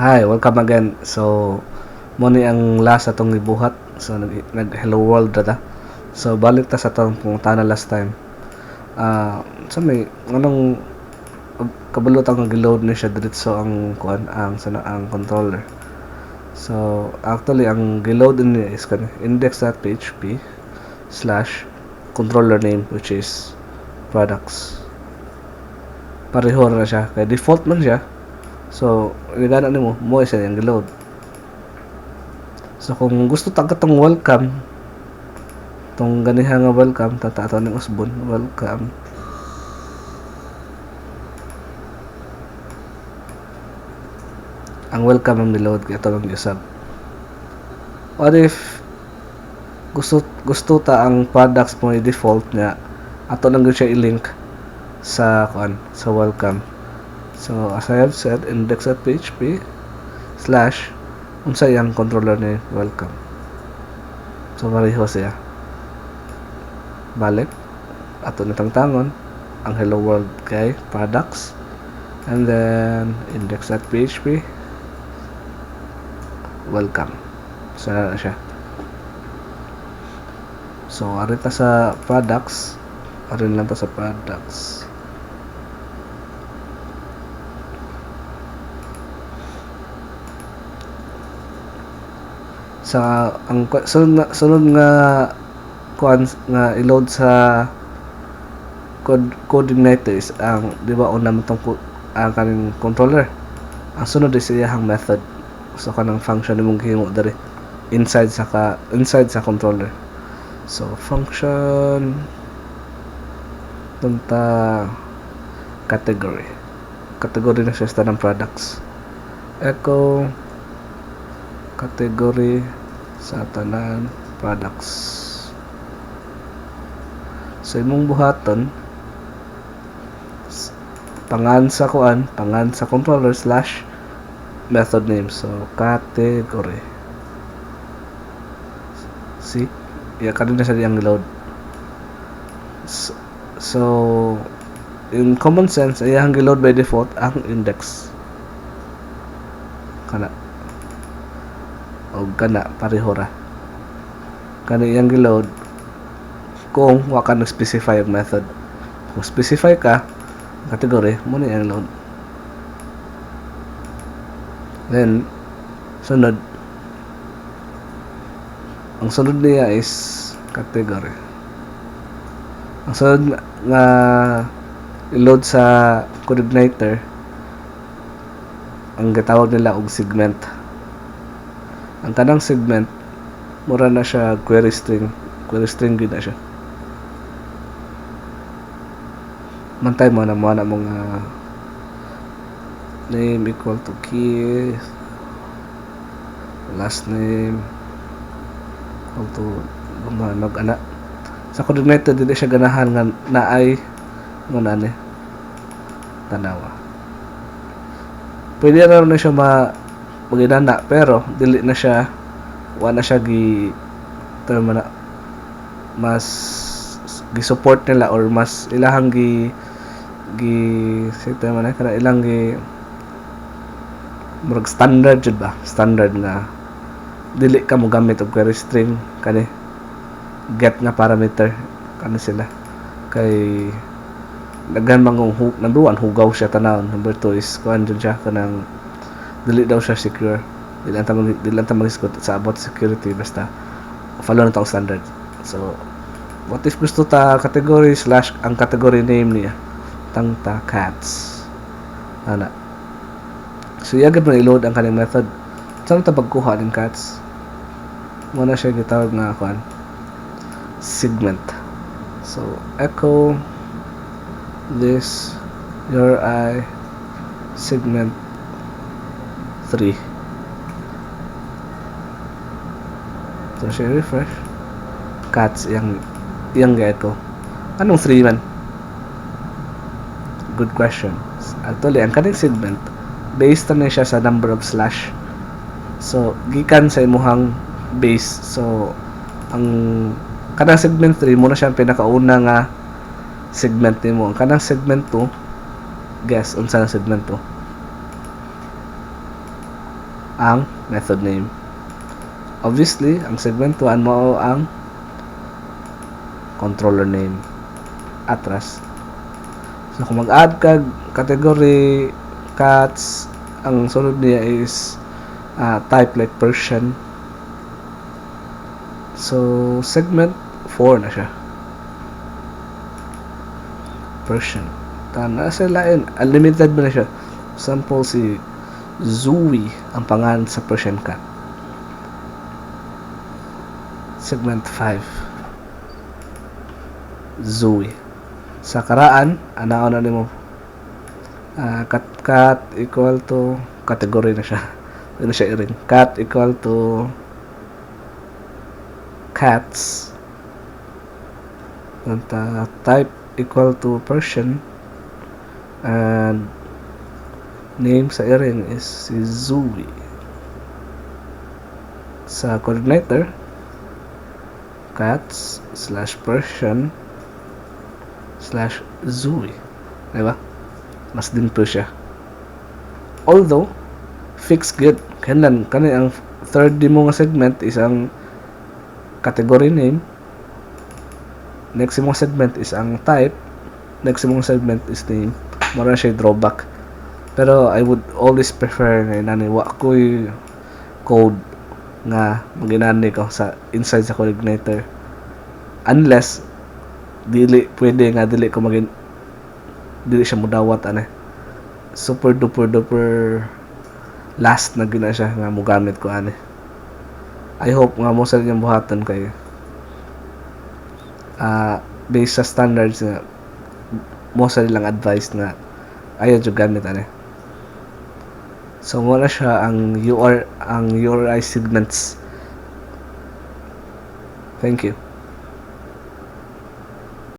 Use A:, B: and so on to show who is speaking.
A: Hi, welcome again. So, mo ni ang last atong gibuhat. So, nag hello world data. So, balik ta sa atong pungutana last time. So may anong kabalo ta nga giload ni siya diretso ang kuan ang controller. So, actually ang giload ni is kan index.php slash controller name which is products. Pareho na siya kay default man siya. So, ligana nimo mo isa yung load. So, kung gusto ta katong welcome, tong ganiha nga welcome, tatato ng usbon, welcome. Ang welcome ang niload kaya ito ang usab. What if gusto ta ang products mo i-default nga ato lang gyud siya i-link sa sa welcome. So, as I have said, index.php slash unsa yang controller ni welcome. So, pareho siya. Balik. Ato nitang tangon ang hello world kay products. And then, index.php welcome. So, na siya. So, arita sa products. Arin lang ta sa products. Sa ang sunod nga kuan nga i-load sa coordinator is ang di ba una mo tong ang kaning controller. Ang sunod is iyang method. So kanang function imong gihimo diri inside sa controller. So function punta category na siya sa tanang products. Echo category sa tanan products. So imong buhaton pangan sa controller slash method name. So category. See? Kanina siya diyang load. So in common sense, iyang load by default ang index. Kana pareho ra. Kana iyang giload kung wa ka nag-specify ang method. Kung specify ka category mo na iyang load. Then sunod ang sunod niya is category. Ang sunod nga i-load sa coordinator ang gitawag nila og segment. Ang tanang segment mura na siya query string gid na siya. Mantay mo na mga name equal to key, last name equal to gumanog ana. Sa coordinator dili siya ganahan nga naay ngana ni tanawa. Pwede na siya maginana pero dili na siya wala siya term na mas gi-support nila or mas ilahang say term na kana ilang murag standard jud ba, standard na dili ka mo gamit og query string kani get nga parameter kani sila kay daghan mangong number 1 hugaw siya tanawon, number 2 is kuan jud siya kanang dili daw siya secure. Dili lang ta mag-discuss sa about security basta follow na tong standard. So what if gusto ta category slash ang category name niya tangta cats ana. So yagad mo i-load ang kaning method. Saan ta pagkuha ng cats? Muna siya gitawag nga kuan segment. So echo this URI segment 3. So siya refresh cats yang ga-echo. Anong 3 man? Good question. Actually ang kaning segment based na siya sa number of slash. So gikan sa imuhang base. So ang kanang segment 3 mo na siya pinakauna nga segment nimo. Ang kanang segment 2 guess unsa na segment 2? ang method name. Obviously, ang segment 1 mao ang controller name atras. So kung mag-add kag category cats, ang sunod niya is type like Persian. So segment 4 na siya. Persian. Tana sa lain, unlimited ba na siya. Sample si Zooey ang pangalan sa Persian cat. Segment 5. Zooey. Sa karaan, anaon na nimo cat equal to category na siya. Ano siya i-ring? Cat equal to cats. And type equal to Persian. And name sa i-ring is si Zooey. Sa coordinator, cats /Persian /Zooey. Diba? Mas din po siya. Although, fixed good. Kailan, ang third di mo nga segment is ang category name. Next mo segment is ang type. Next mo segment is name. Mara siya drawback. Pero I would always prefer na inaniwa ko yung code nga maginani ko sa inside sa coordinator. Unless dili ko dili siya mudawat super duper last na gina siya nga mo gamit ko I hope nga mo sa inyong buhaton kayo based sa standards nga mo sa nilang advice nga ayaw jud gamit so mo na siya ang URI segments. Thank you.